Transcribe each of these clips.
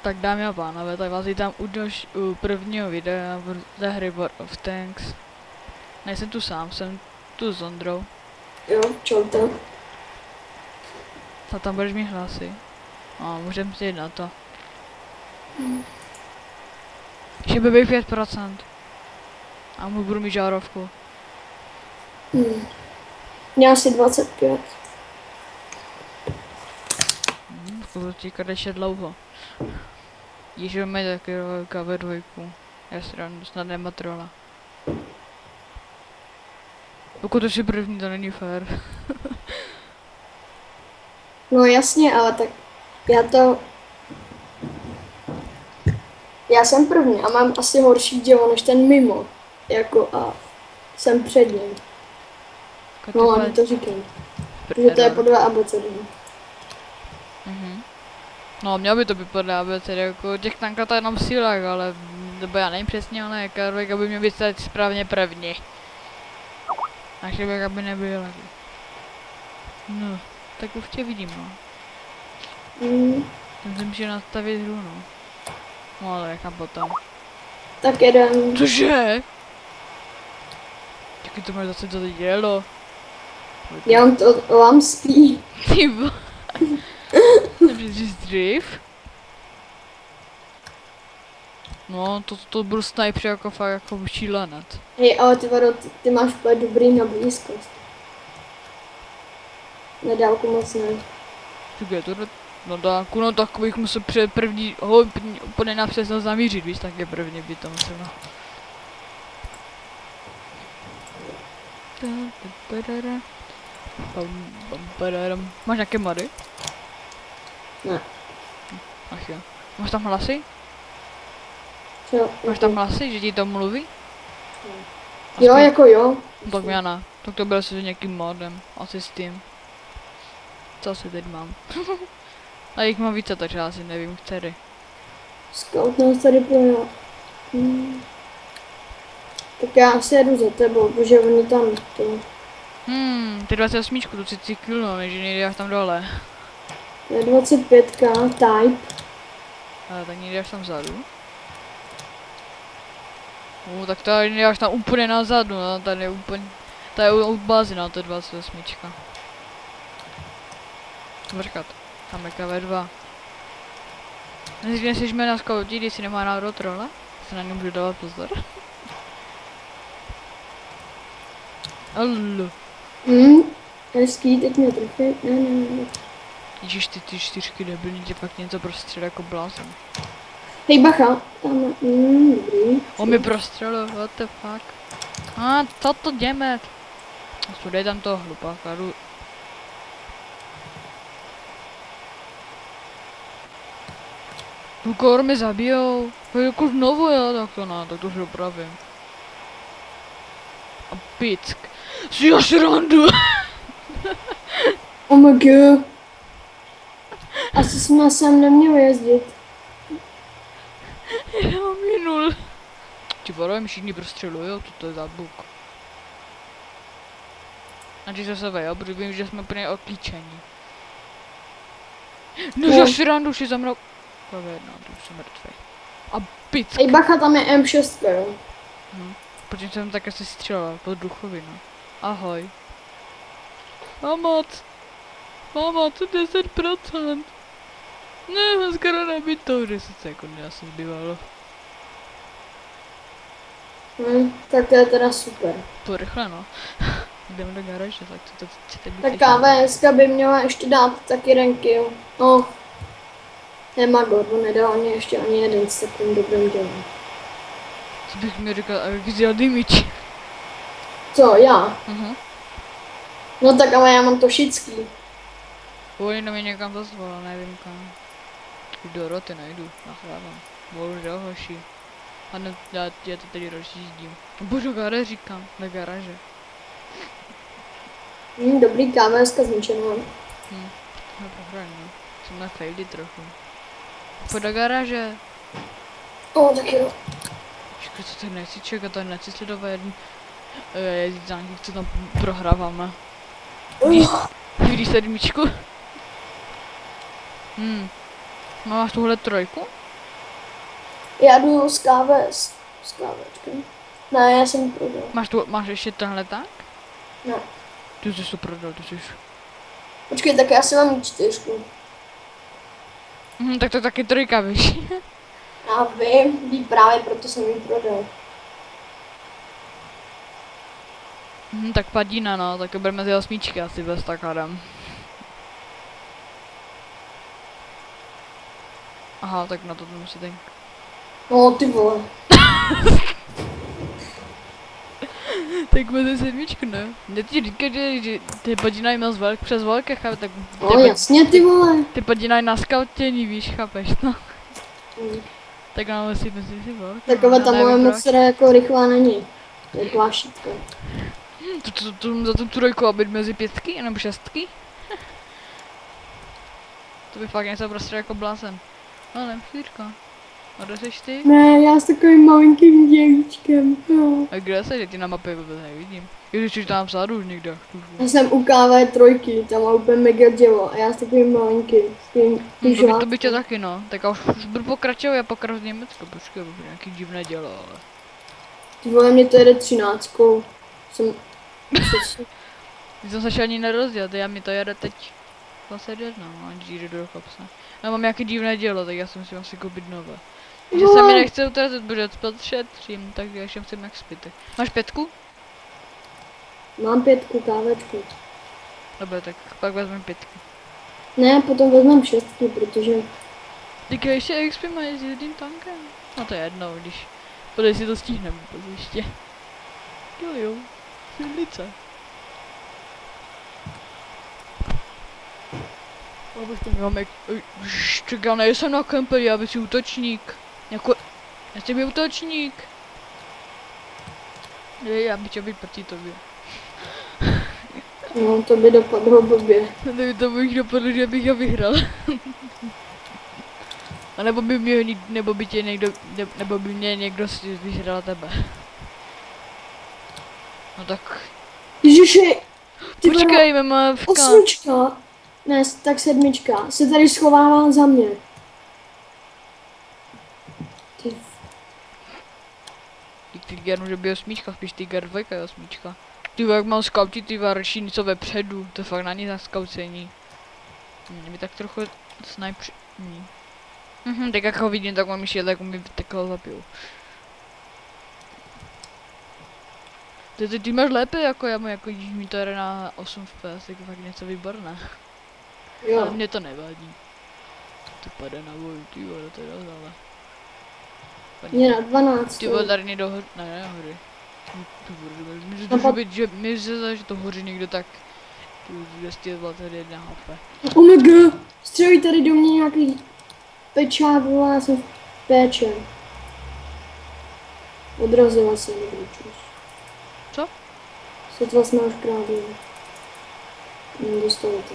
Tak dámy a pánové, tak vás vítám u prvního videa ze hry World of Tanks. Nejsem tu sám, jsem tu s Ondrou. Jo, čaute. A tam budeš mít hlasy. A můžeme si jít na to. Ještě by byl 5%. A můj budu mít žárovku. Mě asi 25. Budu týkat ještě dlouho. Již máme taky KV2. Já si dám snad nematrola. Pokud to si první, to není fér. No jasně, ale tak já jsem první a mám asi horší dělo než ten mimo. Jako a jsem před ním. No, ale to říkám. Že to je podle abecedy. No, mělo by to být podle abecedy, jako těch tanků to je jenom silách, ale nebo já nevím přesně, ale Karvek, aby měl být správně první. A Šebek, aby nebyl. No, tak už tě vidím, no. Ten si může nastavit hru, no. No, ale nechám potom. Tak jeden. Cože? Taky to máš zase to dělo. Já mám to lamství. Ty bo... Nepřijsi dřív? No, to byl sniper jako fakt jako šílenec. Hej, ale ty máš úplně dobrý na blízkost. Na dálku moc ne. Čekaj, to no dálku, no tak bych musel před první, úplně napřesno zamířit, víš, tak je první by to muselo. Máš nějaké mody? Ne. Ach jo. Máš tam hlasy? Co? Máš tam hlasy, že ti to mluví? Jo, jako jo. Tak já ne. Tak to byl asi nějakým modem. Asi s tím. Co asi teď mám? A jich mám více, takže já asi nevím, který. Scout nás tady projel. Tak já asi jedu za tebou, protože oni tam to... Ty 28, tu si cyklil, že nejde až tam dole. To je 25 type. Ale tak někde až tam vzadu. Tak to je až tam úplně nazadu, no, tady je úplně... Tady je u bázy, no, to je 28. Počkat, tam je KV2. Než jsme na skauti, když si nemá náhodou trola, se na něm můžu dávat pozor. Allo. Hezký, teď mě trefí. Ne. Ježiš, ty čtyřky debilní, tě fakt něco prostřelil jako blázen. Hej, bacha, tam, dobrý. On mi prostřelil, what the fuck. Co to jdeme? Sudej tam toho hlupáka, jdu. Kor mi zabijou. Jako znovu, jo, tak to ne, tak to už opravím. A pick. Si já srandu. Oh my god. Asi jsme sem neměli jezdit. Já minul. Ti barové všichni prostřelujou, to je za buk. Znači se sebe, jo, protože vím, že jsme úplně odklíčení. No já srandu, už je za mnou. Jedna, to už jsem mrtvý. A pick. Hej, bacha, tam je M6, jo. Protože jsem tak asi střelil pod duchovinu. Ahoj. Pomoc. Pomoc, 10%. Ne, skoro nebytou 10 sekund, asi zbývalo. Tak to je teda super. To rychle, no. Jdeme do garáže, tak to chcete být. Tak KVS by měla ještě dát taky jeden kill. No. Nemagor, on nedal ani ještě ani jeden s takovým dobrým dělem. Co bych mi říkal, abych vzal dymič. Co, já? No tak ale já mám to šický. Oni mě někam pozval, nevím kam. Do roty nejdu, nachlávám. Bohužel hoši. A ne, já to tady rozjíždím. Bože, garáž říkám, do garáže. Dobrý KVS zničená. No prohrajeme. Jsem na faily trochu. Pojď do garáže. Tak jo. Počkej, co to nechci čekat, to nechci sledovat jeden jezdit za někým, co tam prohráváme. Vidíš sedmičku? Máš tuhle trojku? Já jdu z KVS. S kávečkem. Ne, já jsem prodal. Máš ještě tenhle tak? Ne. Ty jsi to prodal, ty jsi. Počkej, tak já si mám 4. Tak to taky 3, víš. Já vím, právě proto jsem ji prodal. Tak padína, no, tak bereme mezi 8 asi bez takádem. Aha, tak na to musíte. No, ty vole. Tak mezi 7, ne? Ne ti říkat, že ty padína měl přes velké, chápeš, tak... No jasně, ty vole. Ty padína na skautění, víš, chápeš, no. Hmm. Tak máme si mezi si velké. Takové ta moje mocera jako rychlá není. To je plášítko. To za tu trojku, aby mezi 5 nebo 6. To by fakt něco prostě jako blázen. No ne, 4. A kde seš ty? Ne, já s takovým malinkým děvíčkem. No. A kde seš? Ty na mapě vůbec nevidím. Když jsi tam vzadu už někde. Já jsem u KV3, tam má úplně mega dělo a já s takovým malinkým. S tím To by tě taky, no. Tak já už budu pokračovat, já pokračuji v Německu. Počkej, bude nějaký divné dělo, ale... Ty vole, mě to jede 13. Jsem... Ty jsem se ani nerozděl, já mi to jede teď. 21, no, když jde do kopce. Já mám nějaký divné dělo, tak já si musím asi koupit nové. Takže se mi nechce utracet, protože spět šetřím, tak já ještě chci jak spítek. Máš 5? Mám 5 kávečku. Dobře, tak pak vezmeme 5. Ne, potom vezmem 6, protože... Teďka ještě XP mají s jedním tankem. No to je jedno, když... Podej si to stihneme vůbec ještě. Jo, silnice. Abych to měl jak... Čekaj, nejsem na kemperi, aby si útočník. Jako... Já chci být útočník. Já bych chtěl být proti tobě. No, to by dopadlo blbě. To bych dopadl, že bych ho vyhrál. A nebo by mě, nebo by tě někdo, nebo by mě někdo vyhrál tebe. No tak... Ježiši! Počkej, máme v 8. Ne, tak 7. Se tady schovává za mě. Ty... Ty může být 8, spíš ty G2 je 8. Ty jak mám skauty, ty varší něco vepředu, to je fakt na ní za skaucení. Mě by tak trochu sniper... tak jak ho vidím, tak on mi šel, tak on mi takhle zabiju. Ty máš lépe jako já, jako když mi to jde na 8 fps, tak fakt něco výborné. Jo. Ale mě to nevadí. To padá na boj, ty vole, to je dost, ale... Je na 12. Ty vole, tady nejde hory, ne, hory. Mi se zdá, že to hoří někdo tak... Tu 221 HP. Omega! Střelí tady do mě nějaký pečák, volá jsem v péče. Odrazila se dobrý čus. Co? Světla jsme už krávě. Dostali to.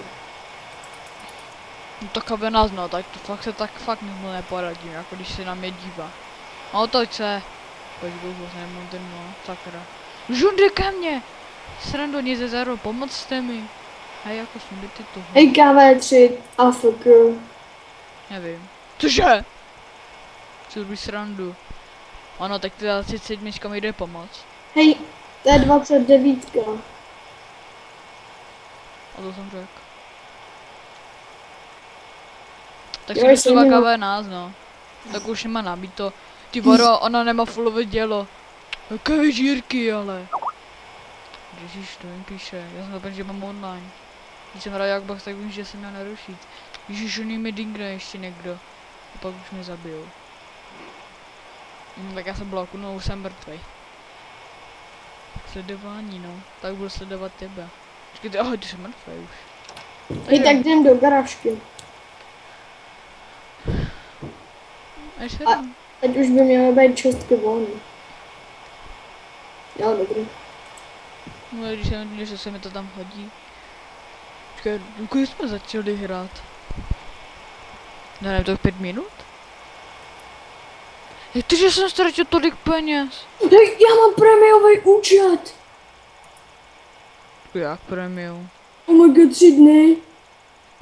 No tak aby nás no, tak to fakt se tak fakt mu neporadím, jako když se na mě dívá. No toď se. Pojď bohu, nemám ten no, sakra. Žunde ke mně! Srando, nic ze zero, pomocte mi. Hej, jako jsme ty toho. Hej, KV3, AFK. Nevím. Cože? Co by srandu? Ano, tak ty 37 mi jde pomoct. Hej, to je 29. A to jsem řekl. Tak Jo, si jestli dostává nemá- KV nás, no. Tak už nemá nabíto. Ty varo, ona nemá fullové dělo. Jaké žírky, ale. Ježíš, to jim píše. Já jsem zapomněl, že mám online. Když jsem hrál Jackbox, tak vím, že se měl narušit. Ježíš, on mi dingne ještě někdo. A pak už mě zabil. Tak já jsem bloku, no už jsem mrtvej. Sledování, no. Tak budu sledovat tebe. Počkej, ahoj, ty jsi mrtvej už. Hej, tak jdem do garážky. Až se A- tam. Teď už by měly být 6 volný. Jo, dobrý. No, když jsem viděl, že se mi to tam hodí. Počkej, když jsme začali hrát? Ne, to je 5 minut? Jak to, že jsem ztratil tolik peněz? Hej, já mám prémiový účet. Jak premium? Omega 3 dny.